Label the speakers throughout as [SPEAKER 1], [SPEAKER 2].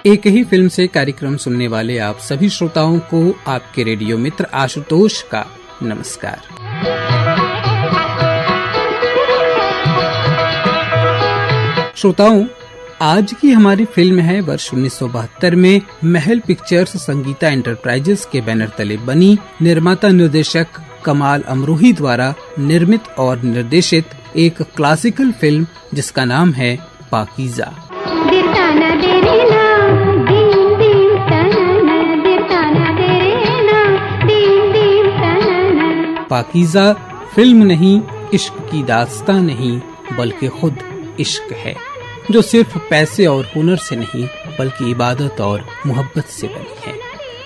[SPEAKER 1] एक ही फिल्म से कार्यक्रम सुनने वाले आप सभी श्रोताओं को आपके रेडियो मित्र आशुतोष का नमस्कार। श्रोताओं, आज की हमारी फिल्म है वर्ष 1972 में महल पिक्चर्स संगीता एंटरप्राइजेस के बैनर तले बनी, निर्माता निर्देशक कमाल अमरोही द्वारा निर्मित और निर्देशित एक क्लासिकल फिल्म जिसका नाम है पाकीज़ा। पाकीज़ा फिल्म नहीं, इश्क की दास्तां नहीं, बल्कि खुद इश्क है, जो सिर्फ पैसे और हुनर से नहीं बल्कि इबादत और मोहब्बत से बनी है।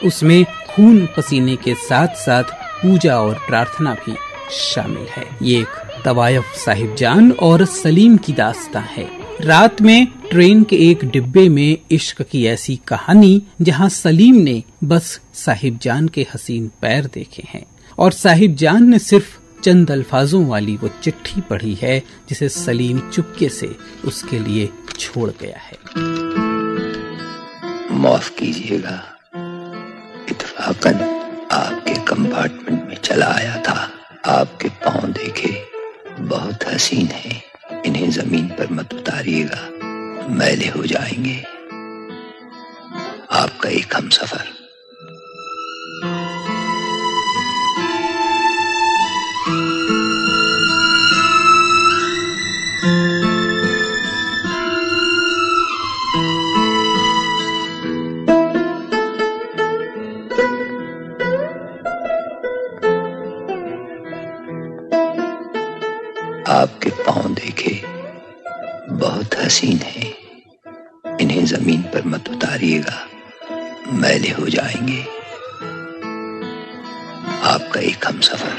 [SPEAKER 1] उसमें खून पसीने के साथ साथ पूजा और प्रार्थना भी शामिल है। ये एक तवायफ साहिबजान और सलीम की दास्तां है। रात में ट्रेन के एक डिब्बे में इश्क की ऐसी कहानी जहां सलीम ने बस साहिबजान के हसीन पैर देखे हैं और साहिबजान ने सिर्फ चंद अल्फाजों वाली वो चिट्ठी पढ़ी है जिसे सलीम चुपके से उसके लिए छोड़ गया है।
[SPEAKER 2] माफ कीजिएगा, इत्तफाकन आपके कंपार्टमेंट में चला आया था। आपके पांव देखे, बहुत हसीन हैं, इन्हें जमीन पर मत उतारिएगा, मैले हो जाएंगे। आपका एक हमसफर। आपके पांव देखे, बहुत हसीन हैं, इन्हें जमीन पर मत उतारिएगा, मैले हो जाएंगे। आपका एक हमसफर।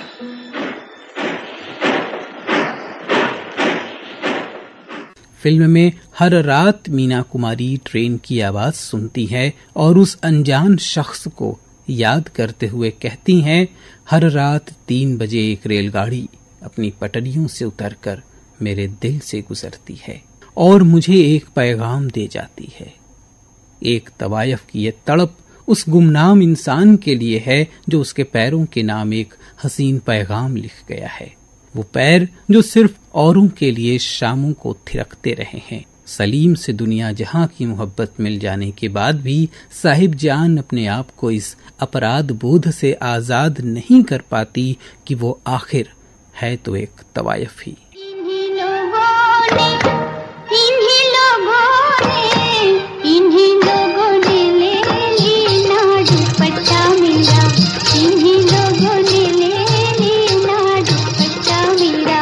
[SPEAKER 1] फिल्म में हर रात मीना कुमारी ट्रेन की आवाज सुनती है और उस अनजान शख्स को याद करते हुए कहती हैं, हर रात 3 बजे एक रेलगाड़ी अपनी पटरियों से उतरकर मेरे दिल से गुजरती है और मुझे एक पैगाम दे जाती है। एक तवायफ की ये तड़प उस गुमनाम इंसान के लिए है जो उसके पैरों के नाम एक हसीन पैगाम लिख गया है। वो पैर जो सिर्फ औरों के लिए शामों को थिरकते रहे हैं। सलीम से दुनिया जहां की मोहब्बत मिल जाने के बाद भी साहिबजान अपने आप को इस अपराध बोध से आजाद नहीं कर पाती कि वो आखिर है तो एक तवायफ ही।
[SPEAKER 3] इन्हीं लोगों ने ले लीना दुपट्टा मेरा, इन्हीं लोगों ने ले लीना दुपट्टा मेरा,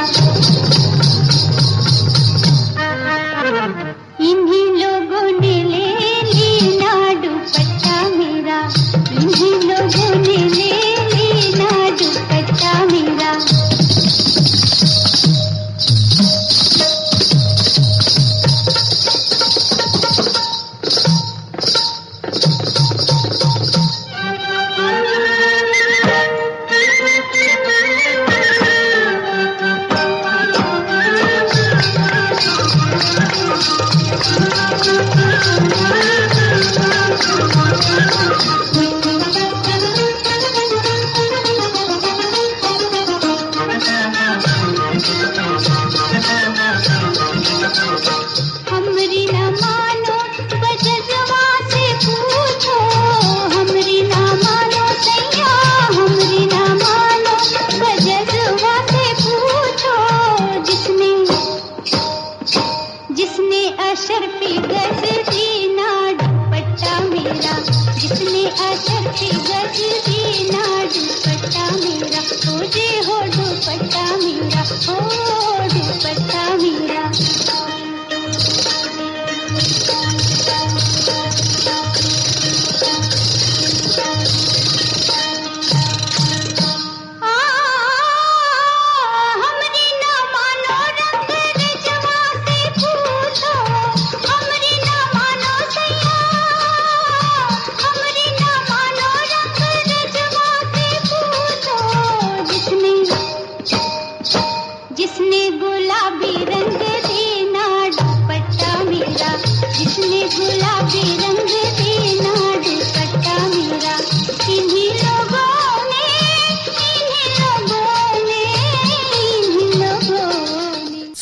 [SPEAKER 3] इन्हीं लोगों ने ले लीना दुपट्टा मेरा, इन्हीं लोगों ने ले लीना दुपट्टा मेरा।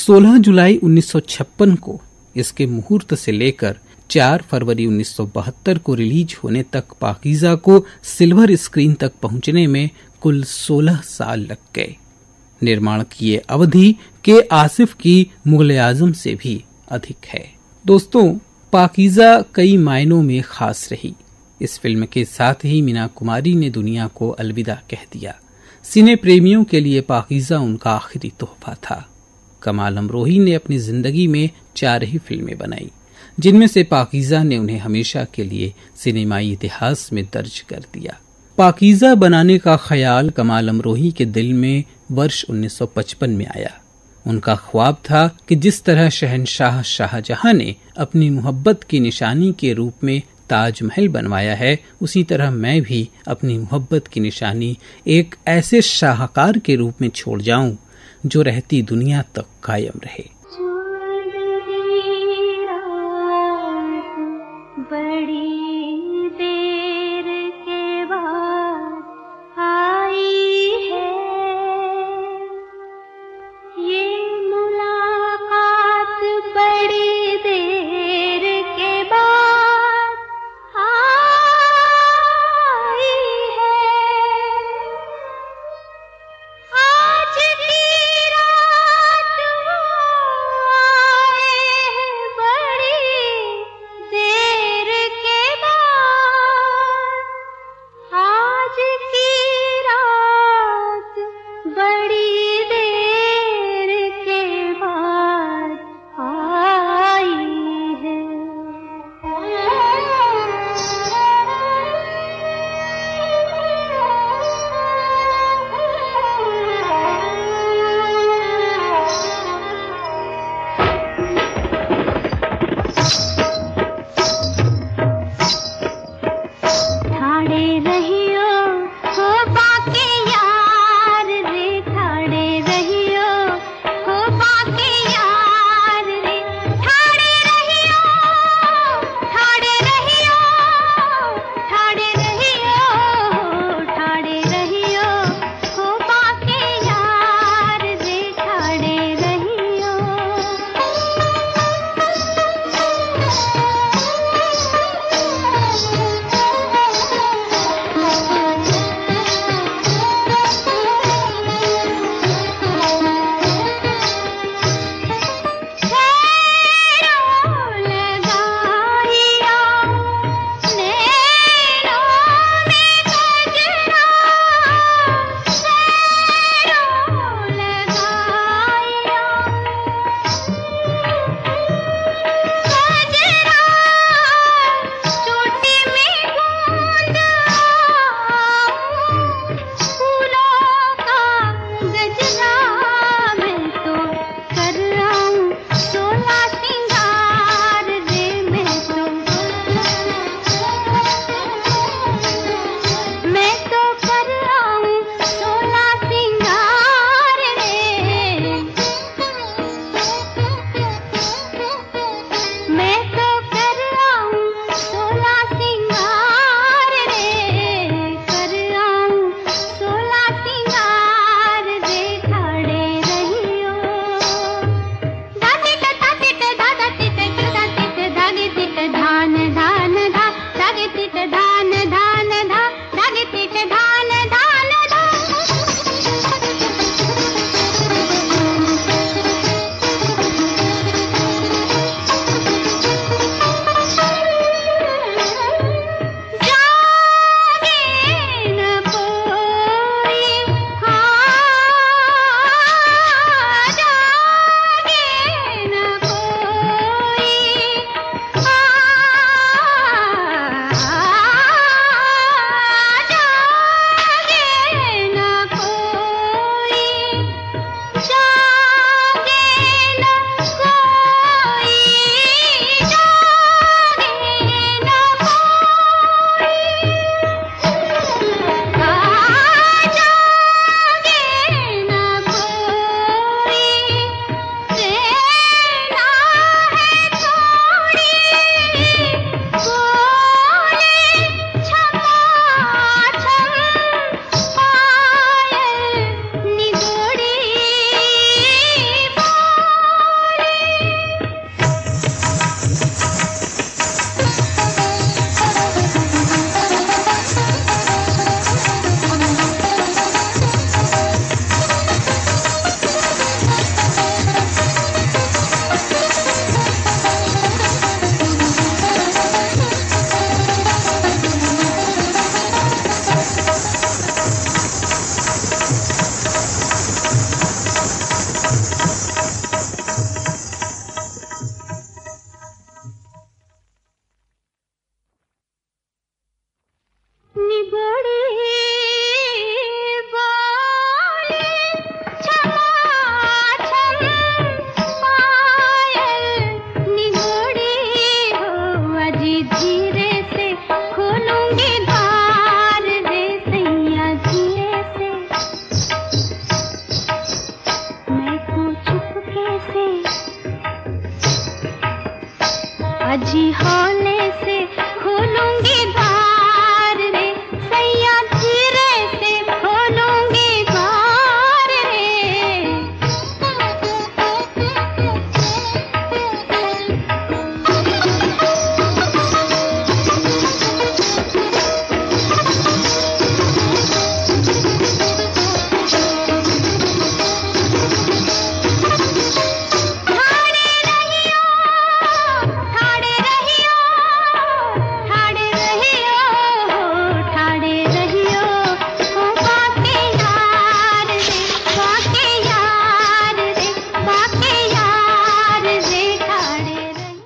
[SPEAKER 1] 16 जुलाई 1956 को इसके मुहूर्त से लेकर 4 फरवरी 1972 को रिलीज होने तक पाकीज़ा को सिल्वर स्क्रीन तक पहुंचने में कुल 16 साल लग गए। निर्माण की ये अवधि के आसिफ की मुगल आजम से भी अधिक है। दोस्तों, पाकीज़ा कई मायनों में खास रही। इस फिल्म के साथ ही मीना कुमारी ने दुनिया को अलविदा कह दिया। सिने प्रेमियों के लिए पाकीज़ा उनका आखिरी तोहफा था। कमाल अमरोही ने अपनी जिंदगी में 4 ही फिल्में बनाई, जिनमें से पाकीज़ा ने उन्हें हमेशा के लिए सिनेमाई इतिहास में दर्ज कर दिया। पाकीज़ा बनाने का ख्याल कमाल अमरोही के दिल में वर्ष 1955 में आया। उनका ख्वाब था कि जिस तरह शहंशाह शाहजहां ने अपनी मोहब्बत की निशानी के रूप में ताजमहल बनवाया है, उसी तरह मैं भी अपनी मोहब्बत की निशानी एक ऐसे शाहकार के रूप में छोड़ जाऊं जो रहती दुनिया तक कायम रहे।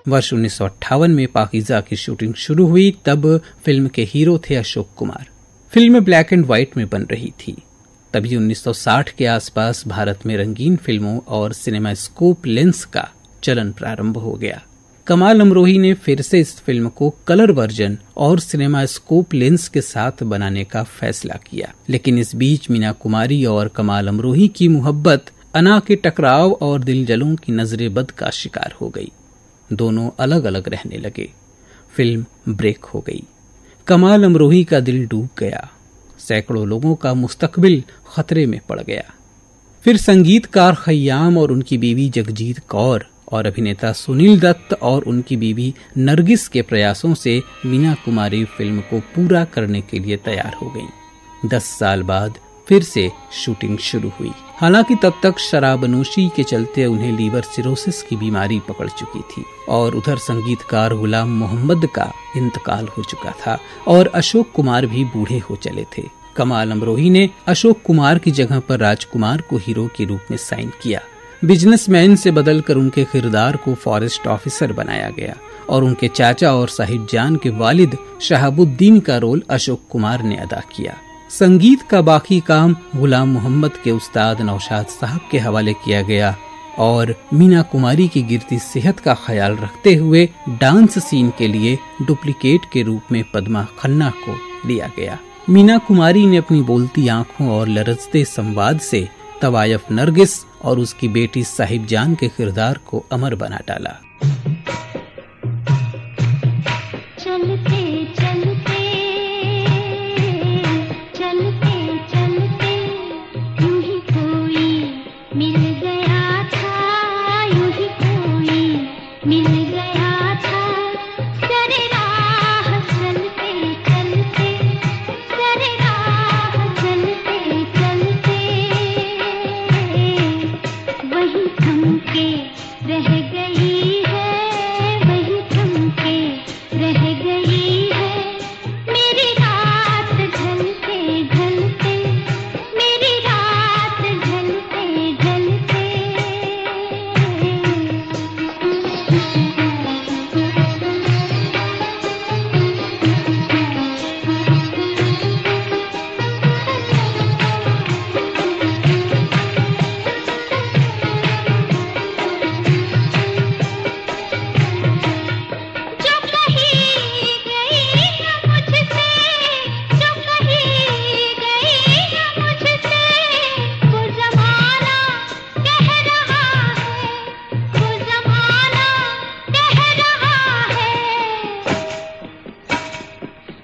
[SPEAKER 1] वर्ष 1958 में पाकीज़ा की शूटिंग शुरू हुई। तब फिल्म के हीरो थे Ashok Kumar. Film black and white में बन रही थी। तभी 1960 के आसपास भारत में रंगीन फिल्मों और सिनेमास्कोप लेंस का चलन प्रारंभ हो गया। कमाल अमरोही ने फिर से इस फिल्म को कलर वर्जन और सिनेमास्कोप लेंस के साथ बनाने का फैसला किया, लेकिन इस बीच मीना कुमारी और कमाल अमरोही की मुहब्बत अना के टकराव और दिलजलों की नजरे बद का शिकार हो गई। दोनों अलग अलग रहने लगे। फिल्म ब्रेक हो गई। कमाल अमरोही का दिल डूब गया। सैकड़ों लोगों का मुस्तकबिल खतरे में पड़ गया। फिर संगीतकार खय्याम और उनकी बीवी जगजीत कौर और अभिनेता सुनील दत्त और उनकी बीवी नरगिस के प्रयासों से मीना कुमारी फिल्म को पूरा करने के लिए तैयार हो गईं। 10 साल बाद फिर से शूटिंग शुरू हुई। हालांकि तब तक शराबनोशी के चलते उन्हें लीवर सिरोसिस की बीमारी पकड़ चुकी थी और उधर संगीतकार गुलाम मोहम्मद का इंतकाल हो चुका था और अशोक कुमार भी बूढ़े हो चले थे। कमाल अमरोही ने अशोक कुमार की जगह पर राजकुमार को हीरो के रूप में साइन किया। बिजनेसमैन से बदलकर उनके किरदार को फॉरेस्ट ऑफिसर बनाया गया और उनके चाचा और साहिब जान के वालिद शहाबुद्दीन का रोल अशोक कुमार ने अदा किया। संगीत का बाकी काम गुलाम मोहम्मद के उस्ताद नौशाद साहब के हवाले किया गया और मीना कुमारी की गिरती सेहत का ख्याल रखते हुए डांस सीन के लिए डुप्लीकेट के रूप में पद्मा खन्ना को लिया गया। मीना कुमारी ने अपनी बोलती आंखों और लरजते संवाद से तवायफ नरगिस और उसकी बेटी साहिब जान के किरदार को अमर बना डाला।
[SPEAKER 3] चलते चलते चलते चलते यूं ही कोई मिल गया था, यूं ही कोई मिल गया था। सरे राह चलते चलते, सरे राह चलते चलते वही थम के रह गई है, वही थम के रह गई है। मेरी रात ढलते ढलते, मेरी रात ढलते ढलते। जो कहीं गई न मुझसे, जो कहीं गई न मुझसे, वो ज़माना कह रहा है, वो ज़माना कह रहा है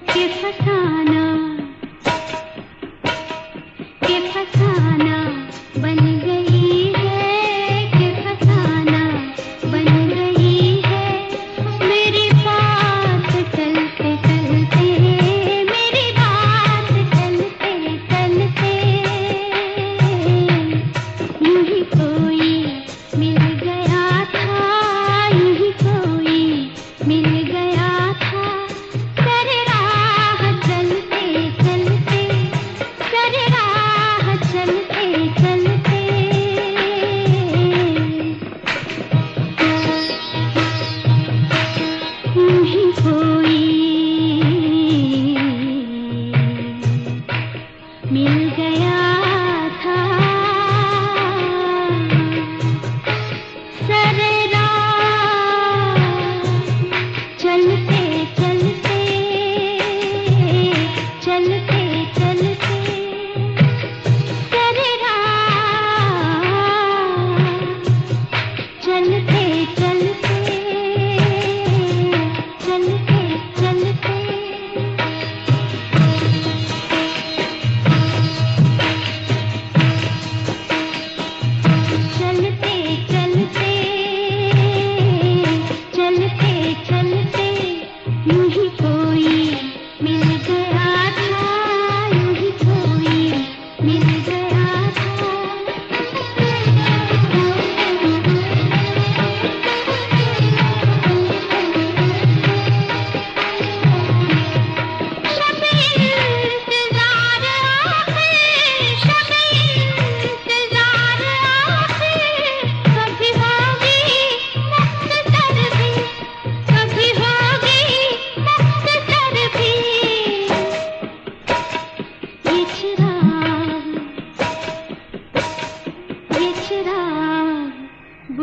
[SPEAKER 3] कि फसाना बन गई है, कि फसाना बन गई है। मेरी बात चलते चलते, मेरी बात चलते चलते यूं ही कोई मिल गया था, यूं ही कोई मिल गया था। सरे राह चलते चलते, सरे राह चलते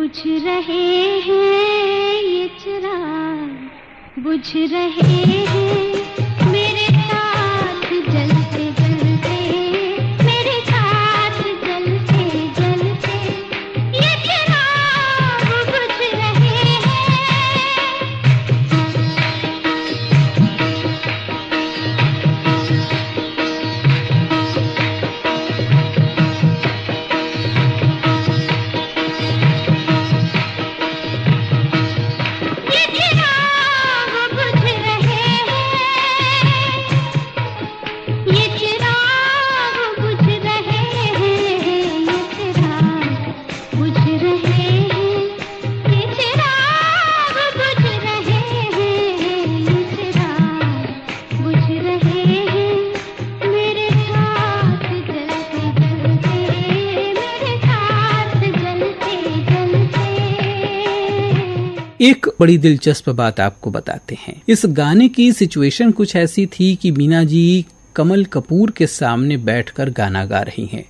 [SPEAKER 3] बुझ रहे हैं ये चिराग, बुझ रहे हैं मेरे साथ जलते जलते, मेरे साथ जलते जलते ये चिराग बुझ रहे हैं।
[SPEAKER 1] एक बड़ी दिलचस्प बात आपको बताते हैं। इस गाने की सिचुएशन कुछ ऐसी थी कि मीना जी कमल कपूर के सामने बैठकर गाना गा रही हैं।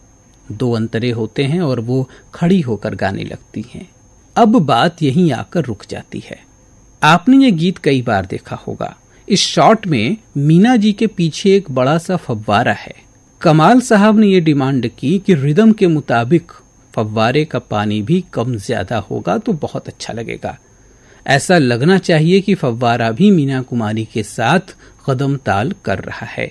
[SPEAKER 1] 2 अंतरे होते हैं और वो खड़ी होकर गाने लगती हैं। अब बात यहीं आकर रुक जाती है। आपने ये गीत कई बार देखा होगा। इस शॉट में मीना जी के पीछे एक बड़ा सा फव्वारा है। कमाल साहब ने ये डिमांड की कि रिदम के मुताबिक फव्वारे का पानी भी कम ज्यादा होगा तो बहुत अच्छा लगेगा। ऐसा लगना चाहिए कि फव्वारा भी मीना कुमारी के साथ कदम ताल कर रहा है।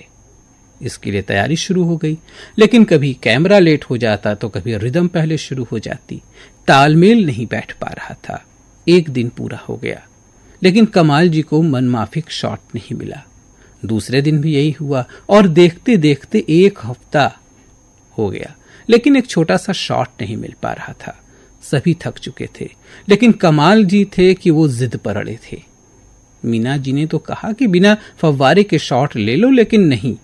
[SPEAKER 1] इसके लिए तैयारी शुरू हो गई, लेकिन कभी कैमरा लेट हो जाता तो कभी रिदम पहले शुरू हो जाती। तालमेल नहीं बैठ पा रहा था। एक दिन पूरा हो गया, लेकिन कमाल जी को मनमाफिक शॉट नहीं मिला। दूसरे दिन भी यही हुआ और देखते देखते 1 हफ्ता हो गया, लेकिन एक छोटा सा शॉट नहीं मिल पा रहा था। सभी थक चुके थे, लेकिन कमाल जी थे कि वो जिद पर अड़े थे। मीना जी ने तो कहा कि बिना फव्वारे के शॉट ले लो, लेकिन नहीं,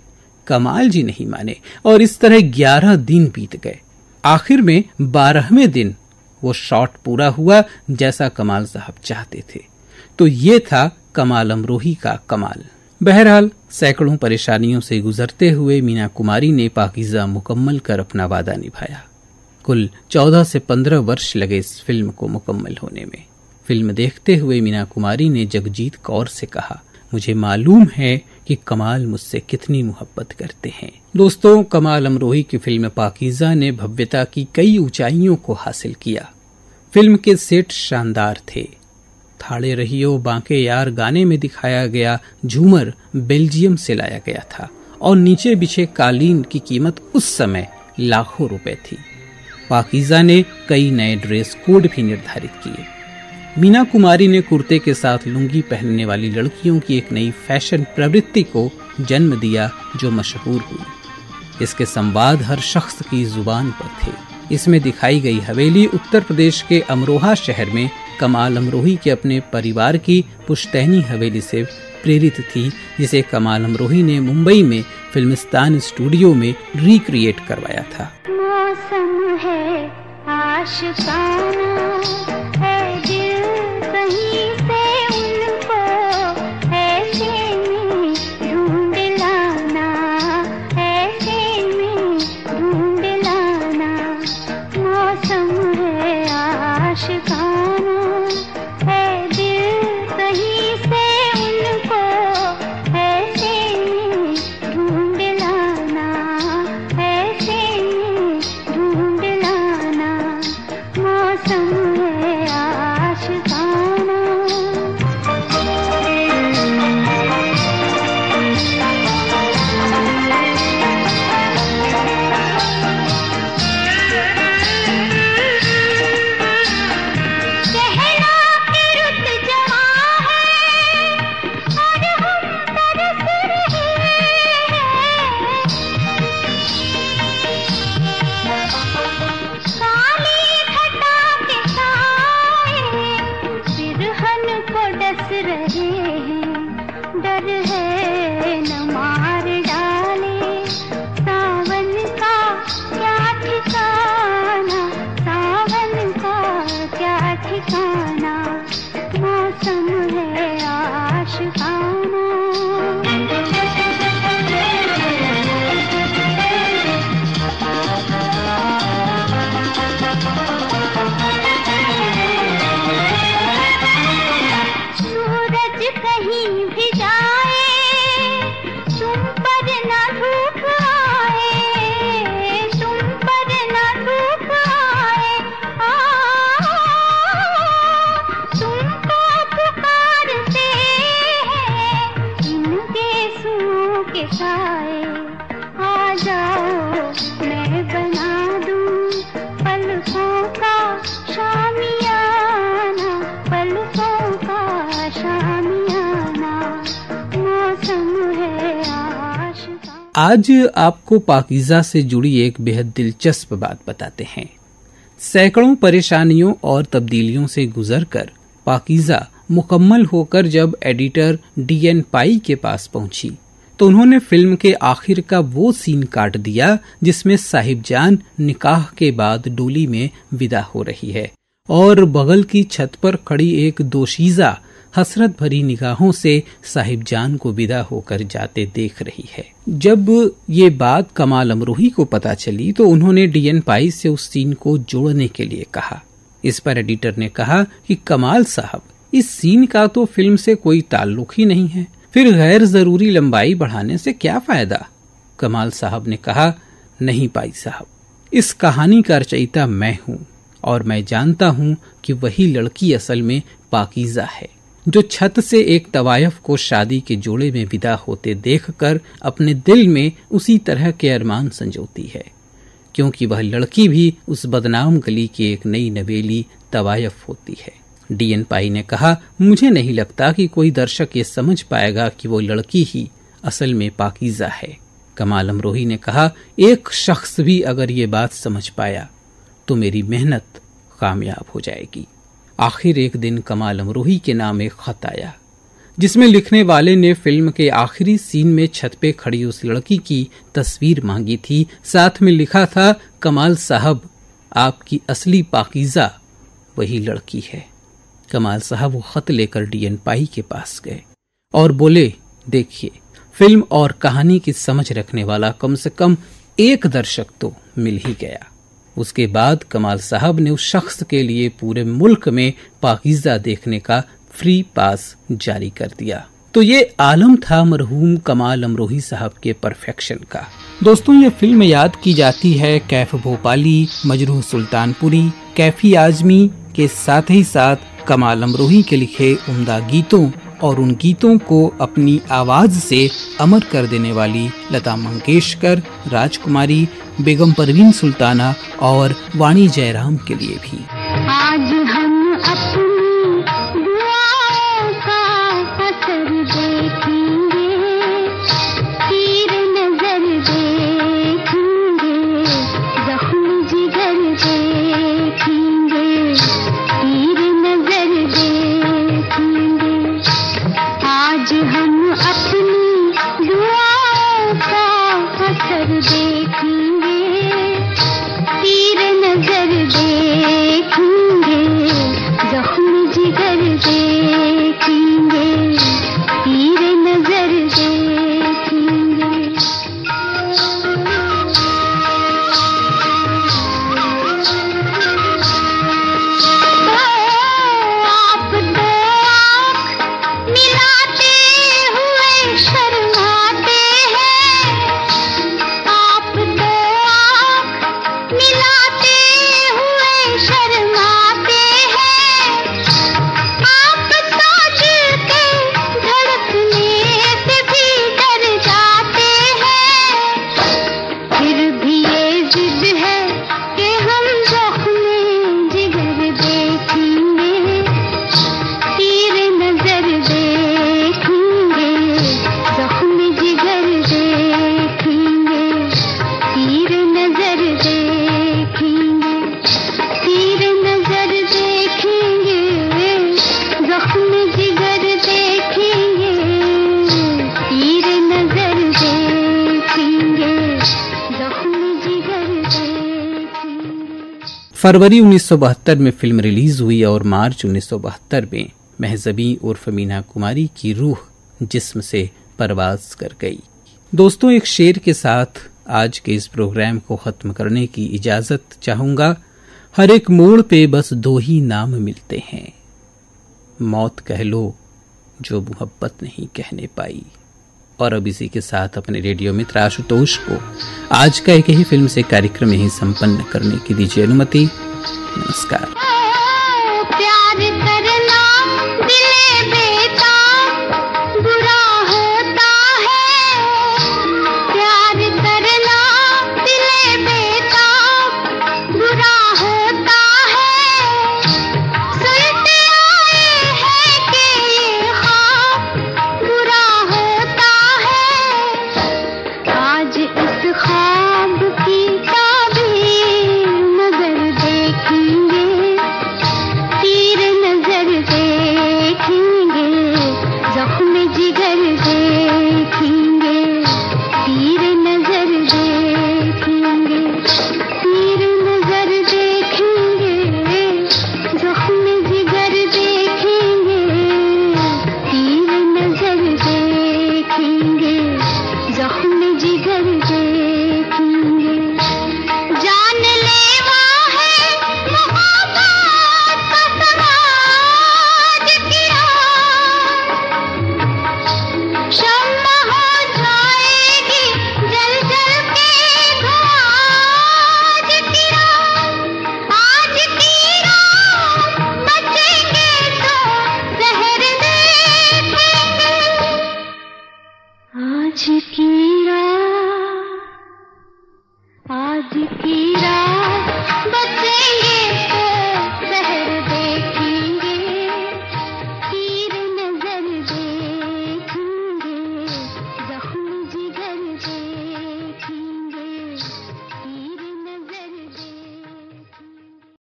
[SPEAKER 1] कमाल जी नहीं माने और इस तरह 11 दिन बीत गए। आखिर में 12वें दिन वो शॉट पूरा हुआ जैसा कमाल साहब चाहते थे। तो ये था कमाल अमरोही का कमाल। बहरहाल सैकड़ों परेशानियों से गुजरते हुए मीना कुमारी ने पाकीज़ा मुकम्मल कर अपना वादा निभाया। कुल 14 से 15 वर्ष लगे इस फिल्म को मुकम्मल होने में। फिल्म देखते हुए मीना कुमारी ने जगजीत कौर से कहा, मुझे मालूम है कि कमाल मुझसे कितनी मोहब्बत करते हैं। दोस्तों, कमाल अमरोही की फिल्म पाकीज़ा ने भव्यता की कई ऊंचाइयों को हासिल किया। फिल्म के सेट शानदार थे। थाड़े रहियो बांके यार गाने में दिखाया गया झूमर बेल्जियम से लाया गया था और नीचे बिछे कालीन की कीमत उस समय लाखों रुपए थी। पाकीज़ा ने कई नए ड्रेस कोड भी निर्धारित किए। मीना कुमारी ने कुर्ते के साथ लुंगी पहनने वाली लड़कियों की एक नई फैशन प्रवृत्ति को जन्म दिया जो मशहूर हुई। इसके संवाद हर शख्स की जुबान पर थे। इसमें दिखाई गई हवेली उत्तर प्रदेश के अमरोहा शहर में कमाल अमरोही के अपने परिवार की पुश्तैनी हवेली से प्रेरित थी, जिसे कमाल अमरोही ने मुंबई में फिल्मिस्तान स्टूडियो में रिक्रिएट करवाया था।
[SPEAKER 3] मौसम है आशिकाना, है दिल कहीं से उनको ऐसे में ढूंढ लाना, ऐसे में ढूंढ लाना। मौसम है आशिकाना, है दिल कहीं से उनको ऐसे में ढूंढ लाना, ऐसे में ढूंढ लाना। मौसम है आशिकाना।
[SPEAKER 1] आज आपको पाकीज़ा से जुड़ी एक बेहद दिलचस्प बात बताते हैं। सैकड़ों परेशानियों और तब्दीलियों से गुजरकर पाकीज़ा मुकम्मल होकर जब एडिटर डीएन पाई के पास पहुंची तो उन्होंने फिल्म के आखिर का वो सीन काट दिया जिसमें साहिबजान निकाह के बाद डोली में विदा हो रही है और बगल की छत पर खड़ी एक दोशीज़ा हसरत भरी निगाहों से साहिबजान को विदा होकर जाते देख रही है। जब ये बात कमाल अमरोही को पता चली तो उन्होंने डीएन पाई से उस सीन को जोड़ने के लिए कहा। इस पर एडिटर ने कहा कि कमाल साहब, इस सीन का तो फिल्म से कोई ताल्लुक ही नहीं है, फिर गैर जरूरी लंबाई बढ़ाने से क्या फायदा। कमाल साहब ने कहा, नहीं पाई साहब, इस कहानी का रचयिता मैं हूँ और मैं जानता हूँ कि वही लड़की असल में पाकीज़ा है जो छत से एक तवायफ को शादी के जोड़े में विदा होते देखकर अपने दिल में उसी तरह के अरमान संजोती है, क्योंकि वह लड़की भी उस बदनाम गली की एक नई नवेली तवायफ होती है। डीएन पाई ने कहा, मुझे नहीं लगता कि कोई दर्शक ये समझ पाएगा कि वो लड़की ही असल में पाकीज़ा है। कमाल अमरोही ने कहा, एक शख्स भी अगर ये बात समझ पाया तो मेरी मेहनत कामयाब हो जाएगी। आखिर एक दिन कमाल अमरोही के नाम एक खत आया जिसमें लिखने वाले ने फिल्म के आखिरी सीन में छत पे खड़ी उस लड़की की तस्वीर मांगी थी। साथ में लिखा था, कमाल साहब, आपकी असली पाकीज़ा वही लड़की है। कमाल साहब वो खत लेकर डीएन पाई के पास गए और बोले, देखिए, फिल्म और कहानी की समझ रखने वाला कम से कम एक दर्शक तो मिल ही गया। उसके बाद कमाल साहब ने उस शख्स के लिए पूरे मुल्क में पाकीज़ा देखने का फ्री पास जारी कर दिया। तो ये आलम था मरहूम कमाल अमरोही साहब के परफेक्शन का। दोस्तों, ये फिल्म याद की जाती है कैफ भोपाली, मजरूह सुल्तानपुरी, कैफी आजमी के साथ ही साथ कमाल अमरोही के लिखे उम्दा गीतों और उन गीतों को अपनी आवाज से अमर कर देने वाली लता मंगेशकर, राजकुमारी, बेगम परवीन सुल्ताना और वाणी जयराम के लिए भी।
[SPEAKER 3] आज हम अपनी दुआओं का असर देखेंगे, तीर नजर देखेंगे, जख्म जिगर देखेंगे, तीर नजर देखेंगे। आज हम अपनी दुआओं का असर देखेंगे, तीर नजर देखेंगे, जख्म जिगर देखेंगे, तीर नजर देखेंगे। आप दो आँख मिलाते हुए शर्माते हैं, आप दो आँख मिलाते हुए शर्माते हैं, आप सोच के धड़कने से भी डर जाते हैं। फिर भी ये जिद है कि हम जख्म जिगर देखेंगे, तीर नजर देखेंगे, जख्म जिगर देखेंगे, तीर नजर देखेंगे, तीर नजर देखेंगे, जख्म जिगर देखेंगे, तीर नजर देखेंगे, जख्म जिगर देखेंगे।
[SPEAKER 1] फरवरी 1972 में फिल्म रिलीज हुई और मार्च 1972 में महजबी उर्फ मीना कुमारी की रूह जिस्म से परवाज कर गई। दोस्तों, एक शेर के साथ आज के इस प्रोग्राम को खत्म करने की इजाजत चाहूंगा। हर एक मोड़ पे बस दो ही नाम मिलते हैं, मौत कह लो जो मोहब्बत नहीं कहने पाई। और अब इसी के साथ अपने रेडियो मित्र आशुतोष को आज का एक ही फिल्म से कार्यक्रम यही संपन्न करने की दीजिए अनुमति। नमस्कार।